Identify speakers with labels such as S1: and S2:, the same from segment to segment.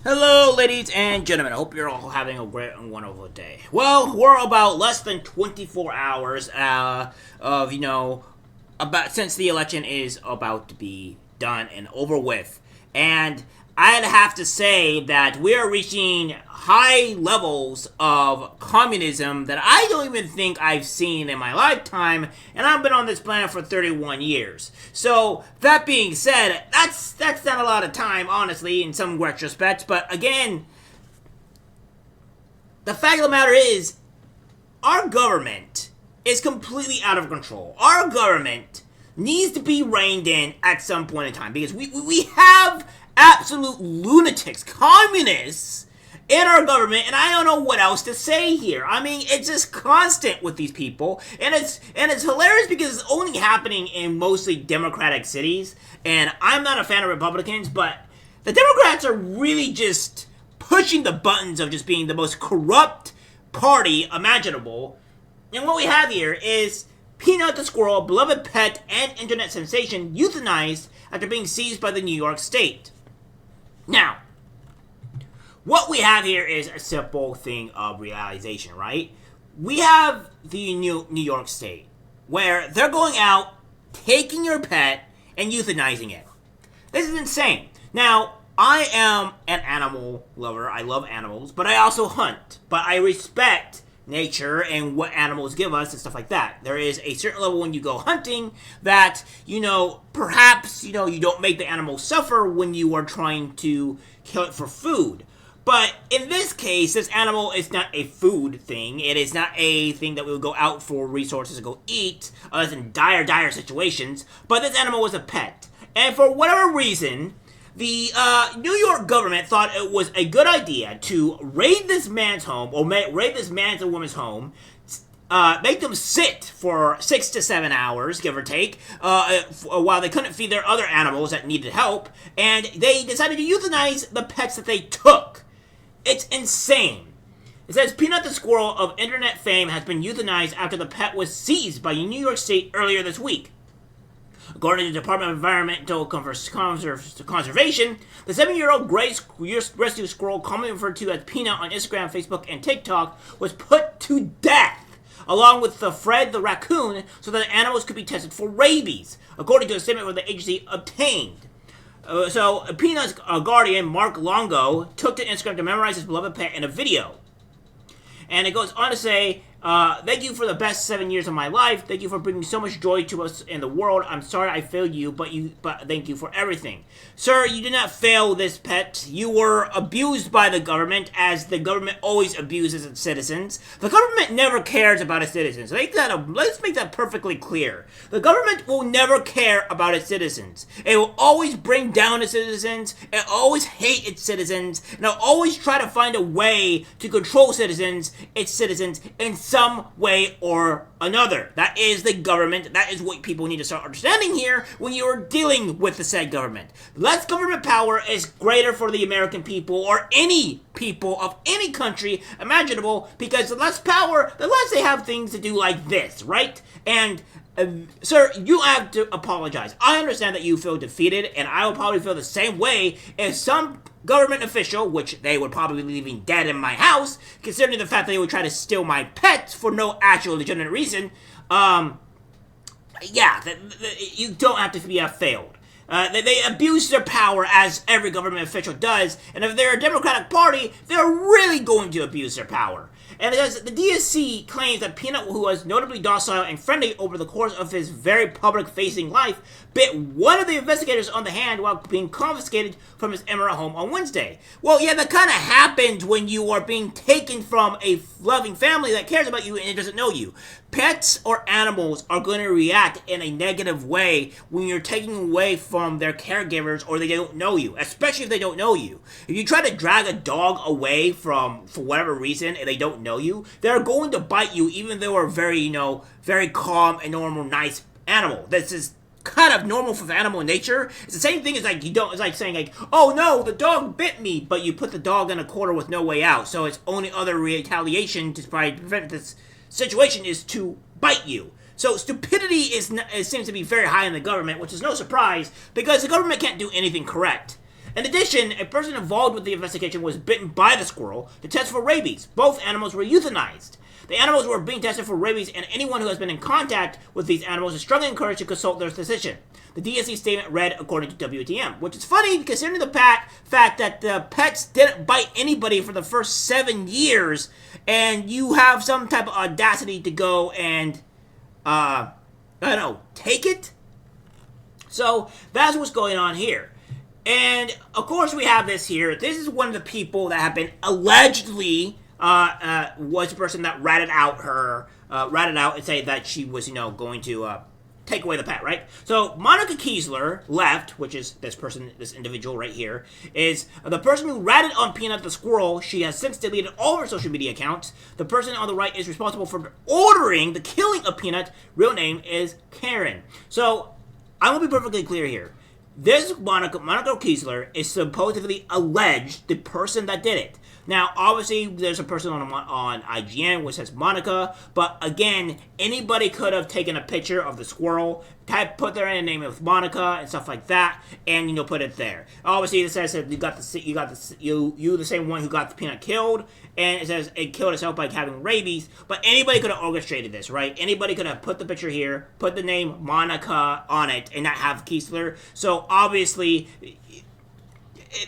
S1: Hello, ladies and gentlemen. I hope you're all having a great and wonderful day. Well, we're about less than 24 hours of, about since the election is about to be done and over with. And I'd have to say that we're reaching high levels of communism that I don't even think I've seen in my lifetime, and I've been on this planet for 31 years. So, that being said, that's not a lot of time, honestly, in some retrospects, but again, the fact of the matter is, our government is completely out of control. Our government needs to be reined in at some point in time, because we have absolute lunatics, communists, in our government, and I don't know what else to say here. I mean, it's just constant with these people, and it's hilarious because it's only happening in mostly Democratic cities, and I'm not a fan of Republicans, but the Democrats are really just pushing the buttons of just being the most corrupt party imaginable, and what we have here is P'Nut the squirrel, beloved pet and internet sensation, euthanized after being seized by the New York State. Now, what we have here is a simple thing of realization, right? We have the New York State, where they're going out, taking your pet, and euthanizing it. This is insane. Now, I am an animal lover. I love animals, but I also hunt. But I respect nature and what animals give us and stuff like that. There is a certain level when you go hunting that, perhaps, you don't make the animal suffer when you are trying to kill it for food. But in this case, this animal is not a food thing. It is not a thing that we would go out for resources to go eat, other than dire situations. But this animal was a pet. And for whatever reason, the New York government thought it was a good idea to raid this man's home, or raid this man's and woman's home, make them sit for 6 to 7 hours, give or take, while they couldn't feed their other animals that needed help, and they decided to euthanize the pets that they took. It's insane. It says, P'Nut the squirrel of internet fame has been euthanized after the pet was seized by New York State earlier this week. According to the Department of Environmental Conservation, the 7-year-old gray rescue squirrel, commonly referred to as P'Nut on Instagram, Facebook, and TikTok, was put to death, along with Fred the raccoon, so that the animals could be tested for rabies, according to a statement where the agency obtained. So, P'Nut's guardian, Mark Longo, took to Instagram to memorize his beloved pet in a video. And it goes on to say, thank you for the best 7 years of my life. Thank you for bringing so much joy to us in the world. I'm sorry I failed you, but thank you for everything. Sir, you did not fail this pet. You were abused by the government, as the government always abuses its citizens. The government never cares about its citizens. Let's make that perfectly clear. The government will never care about its citizens. It will always bring down its citizens. It will always hate its citizens. And it will always try to find a way to control its citizens in some way or another. That is the government. That is what people need to start understanding here when you are dealing with the said government. Less government power is greater for the American people, or any people of any country imaginable, because the less power, the less they have things to do like this, right? And sir, you have to apologize. I understand that you feel defeated, and I will probably feel the same way if some government official, which they would probably be leaving dead in my house, considering the fact that they would try to steal my pets for no actual legitimate reason, you don't have to be failed. They abuse their power, as every government official does, and if they're a Democratic Party, they're really going to abuse their power. And because the DSC claims that P'Nut, who was notably docile and friendly over the course of his very public-facing life, bit one of the investigators on the hand while being confiscated from his Emerald home on Wednesday. Well, yeah, that kind of happens when you are being taken from a loving family that cares about you and it doesn't know you. Pets or animals are going to react in a negative way when you're taking away from their caregivers or they don't know you, especially if they don't know you. If you try to drag a dog away for whatever reason and they don't know you, they're going to bite you even though they're very calm and normal, nice animal. This is kind of normal for the animal in nature. It's the same thing as it's like saying oh no, the dog bit me, but you put the dog in a corner with no way out. So its only other retaliation to prevent this situation is to bite you. So stupidity seems to be very high in the government, which is no surprise because the government can't do anything correct. In addition, a person involved with the investigation was bitten by the squirrel to test for rabies. Both animals were euthanized. The animals were being tested for rabies, and anyone who has been in contact with these animals is strongly encouraged to consult their physician. The DSC statement read according to WTM, which is funny considering the fact that the pets didn't bite anybody for the first 7 years, and you have some type of audacity to go and, I don't know, take it? So, that's what's going on here. And, of course, we have this here. This is one of the people that have been allegedly, was the person that ratted out and say that she was, going to, take away the pet, right? So, Monica Kiesler left, which is this person, this individual right here, is the person who ratted on Peanut the squirrel. She has since deleted all of her social media accounts. The person on the right is responsible for ordering the killing of Peanut. Real name is Karen. So, I will be perfectly clear here. This Monica Kiesler is supposedly alleged the person that did it. Now, obviously, there's a person on IGN which says Monica, but again, anybody could have taken a picture of the squirrel, put their name with Monica and stuff like that, and put it there. Obviously, it says that you the same one who got the Peanut killed, and it says it killed itself by having rabies. But anybody could have orchestrated this, right? Anybody could have put the picture here, put the name Monica on it, and not have Kiesler. So obviously,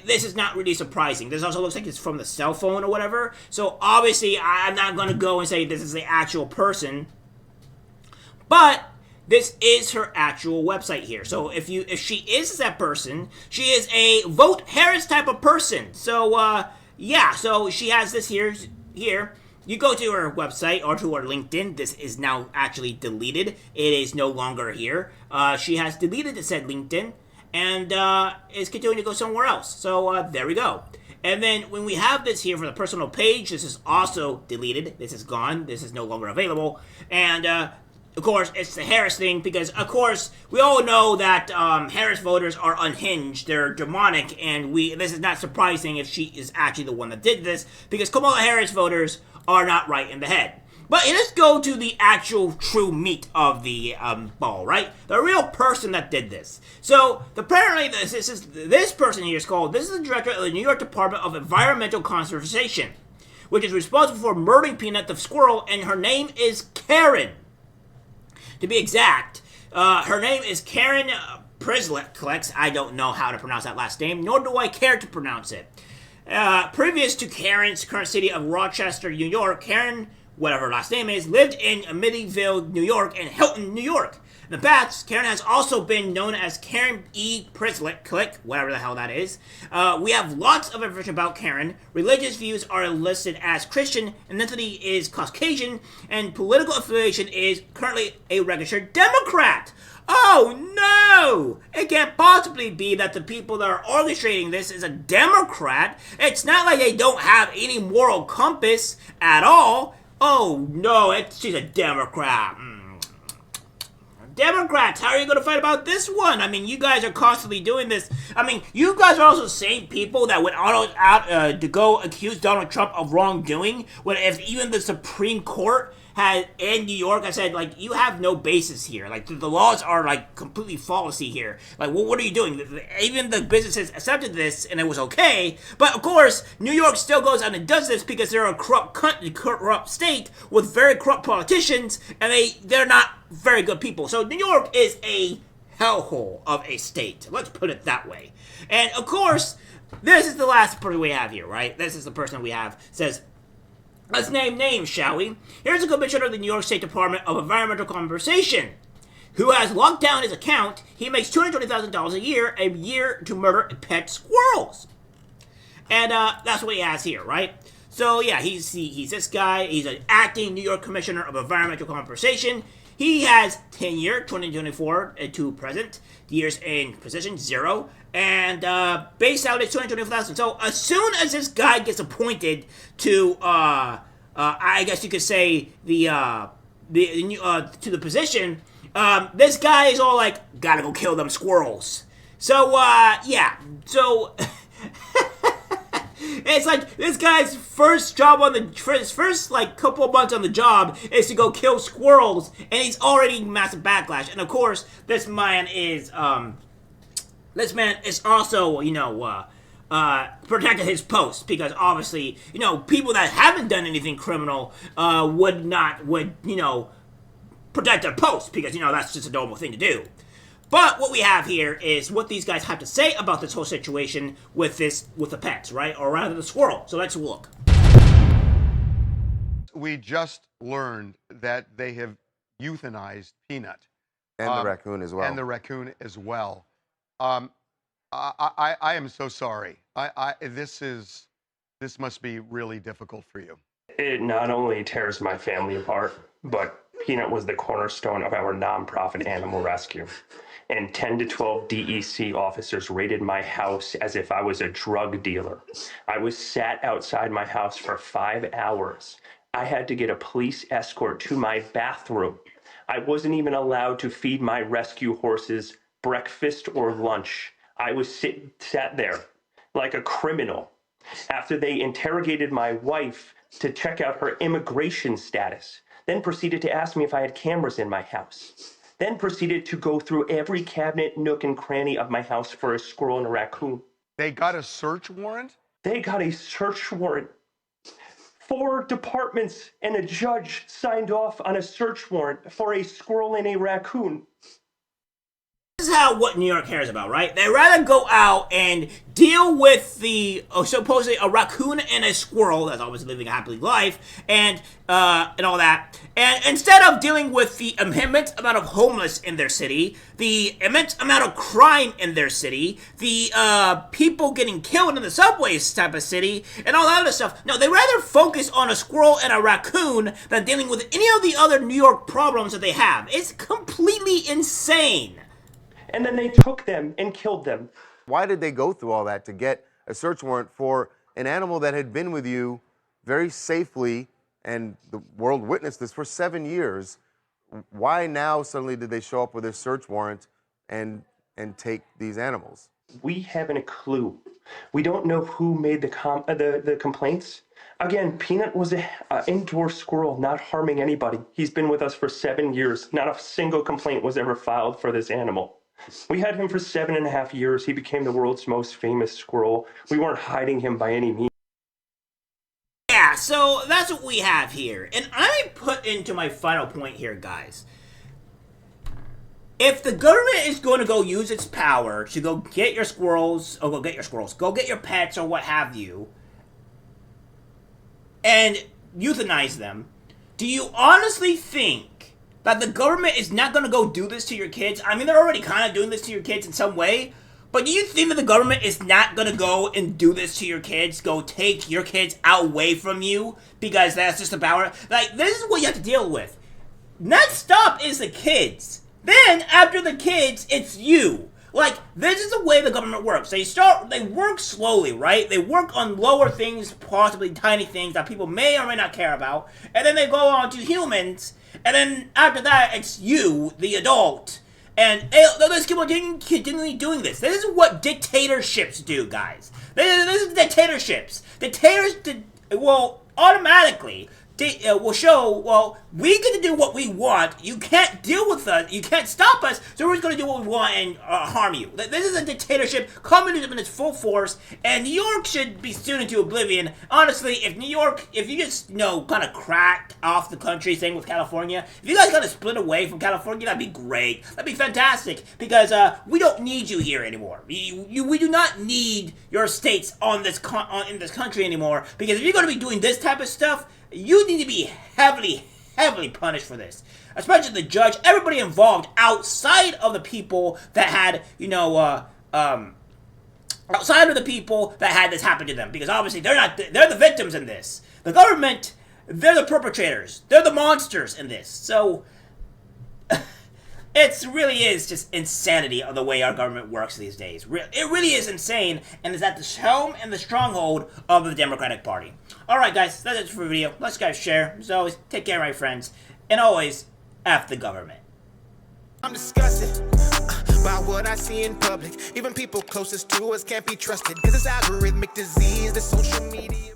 S1: this is not really surprising. This also looks like it's from the cell phone or whatever. So obviously, I'm not going to go and say this is the actual person. But this is her actual website here. So if she is that person, she is a Vote Harris type of person. So yeah, so she has this here. You go to her website or to her LinkedIn. This is now actually deleted. It is no longer here. She has deleted the said LinkedIn and is continuing to go somewhere else. So there we go. And then when we have this here for the personal page, this is also deleted. This is gone. This is no longer available. And of course, it's the Harris thing because, of course, we all know that Harris voters are unhinged. They're demonic, and this is not surprising if she is actually the one that did this because Kamala Harris voters are not right in the head. But let's go to the actual true meat of the ball, right? The real person that did this. So, apparently, this person here is the director of the New York Department of Environmental Conservation, which is responsible for murdering Peanut the squirrel, and her name is Karen. To be exact, her name is Karen P'Nut. I don't know how to pronounce that last name, nor do I care to pronounce it. Previous to Karen's current city of Rochester, New York, Karen, whatever her last name is, lived in Amityville, New York, and Hilton, New York. In the past, Karen has also been known as Karen E. P'Nut, whatever the hell that is. We have lots of information about Karen. Religious views are listed as Christian, ethnicity is Caucasian, and political affiliation is currently a registered Democrat. Oh no! It can't possibly be that the people that are orchestrating this is a Democrat. It's not like they don't have any moral compass at all. Oh no, she's a Democrat. Democrats, how are you going to fight about this one? I mean, you guys are constantly doing this. I mean, you guys are also the same people that went out to go accuse Donald Trump of wrongdoing, when if even the Supreme Court had in New York, I said, like, you have no basis here. Like, the laws are, like, completely fallacy here. Like, well, what are you doing? Even the businesses accepted this, and it was okay. But, of course, New York still goes out and does this because they're a corrupt state with very corrupt politicians, and they're not very good people. So, New York is a hellhole of a state. Let's put it that way. And, of course, this is the last person we have here, right? This is the person we have. Says, let's name names, shall we? Here's the commissioner of the New York State Department of Environmental Conservation, who has locked down his account. He makes $220,000 a year to murder pet squirrels. And that's what he has here, right? So, yeah, he's this guy. He's an acting New York Commissioner of Environmental Conservation. He has tenure, 2024 to present. Years in position, 0. And base salary is $224,000. So as soon as this guy gets appointed to, I guess you could say to the position, this guy is all like, gotta go kill them squirrels. So yeah, so it's like this guy's first job his first like couple of months on the job is to go kill squirrels, and he's already massive backlash. And of course, this man is also, protected his post, because obviously, you know, people that haven't done anything criminal would protect their post, because, you know, that's just a normal thing to do. But what we have here is what these guys have to say about this whole situation with the pets, right? Or rather the squirrel. So let's look.
S2: We just learned that they have euthanized P'Nut.
S3: And the raccoon as well.
S2: And the raccoon as well. I am so sorry. This must be really difficult for you.
S4: It not only tears my family apart, but P'Nut was the cornerstone of our nonprofit animal rescue. And 10 to 12 DEC officers raided my house as if I was a drug dealer. I was sat outside my house for 5 hours. I had to get a police escort to my bathroom. I wasn't even allowed to feed my rescue horses breakfast or lunch. I was sat there like a criminal after they interrogated my wife to check out her immigration status, then proceeded to ask me if I had cameras in my house, then proceeded to go through every cabinet, nook, and cranny of my house for a squirrel and a raccoon.
S2: They got a search warrant?
S4: They got a search warrant. 4 departments and a judge signed off on a search warrant for a squirrel and a raccoon.
S1: This is what New York cares about, right? They'd rather go out and deal with supposedly a raccoon and a squirrel that's obviously living a happy life, and all that, and instead of dealing with the immense amount of homeless in their city, the immense amount of crime in their city, the people getting killed in the subways type of city, and all that other stuff. No, they rather focus on a squirrel and a raccoon than dealing with any of the other New York problems that they have. It's completely insane.
S4: And then they took them and killed them.
S3: Why did they go through all that to get a search warrant for an animal that had been with you very safely, and the world witnessed this, for 7 years? Why now suddenly did they show up with a search warrant and take these animals?
S4: We haven't a clue. We don't know who made the complaints. Again, P'Nut was an indoor squirrel, not harming anybody. He's been with us for 7 years. Not a single complaint was ever filed for this animal. We had him for 7.5 years. He became the world's most famous squirrel. We weren't hiding him by any means.
S1: Yeah, so that's what we have here. And I put into my final point here, guys. If the government is going to go use its power to go get your squirrels, or go get your pets or what have you, and euthanize them, do you honestly think that the government is not going to go do this to your kids? I mean, they're already kind of doing this to your kids in some way, but do you think that the government is not going to go and do this to your kids, go take your kids away from you, because that's just the power? Like, this is what you have to deal with. Next stop is the kids. Then, after the kids, it's you. Like, this is the way the government works. They work slowly, right? They work on lower things, possibly tiny things that people may or may not care about, and then they go on to humans, and then after that, it's you, the adult, and they'll just keep on continually doing this. This is what dictatorships do, guys. This is dictatorships. Dictators will automatically will show, well, we get to do what we want. You can't deal with us. You can't stop us. So we're just going to do what we want and harm you. This is a dictatorship, communism in its full force, and New York should be soon into oblivion. Honestly, if you just, kind of crack off the country, same with California, if you guys kind of split away from California, that'd be great. That'd be fantastic, because we don't need you here anymore. We do not need your states in this country anymore, because if you're going to be doing this type of stuff, you need to be heavily punished for this. Especially the judge, everybody involved outside of the people that had, outside of the people that had this happen to them. Because obviously they're the victims in this. The government, they're the perpetrators. They're the monsters in this. So, it really is just insanity of the way our government works these days. It really is insane, and is at the helm and the stronghold of the Democratic Party. Alright guys, that's it for the video. Let's guys share. As always, take care my friends, and always, F the government.
S5: I'm disgusted by what I see in public. Even people closest to us can't be trusted, because it's algorithmic disease, the social media.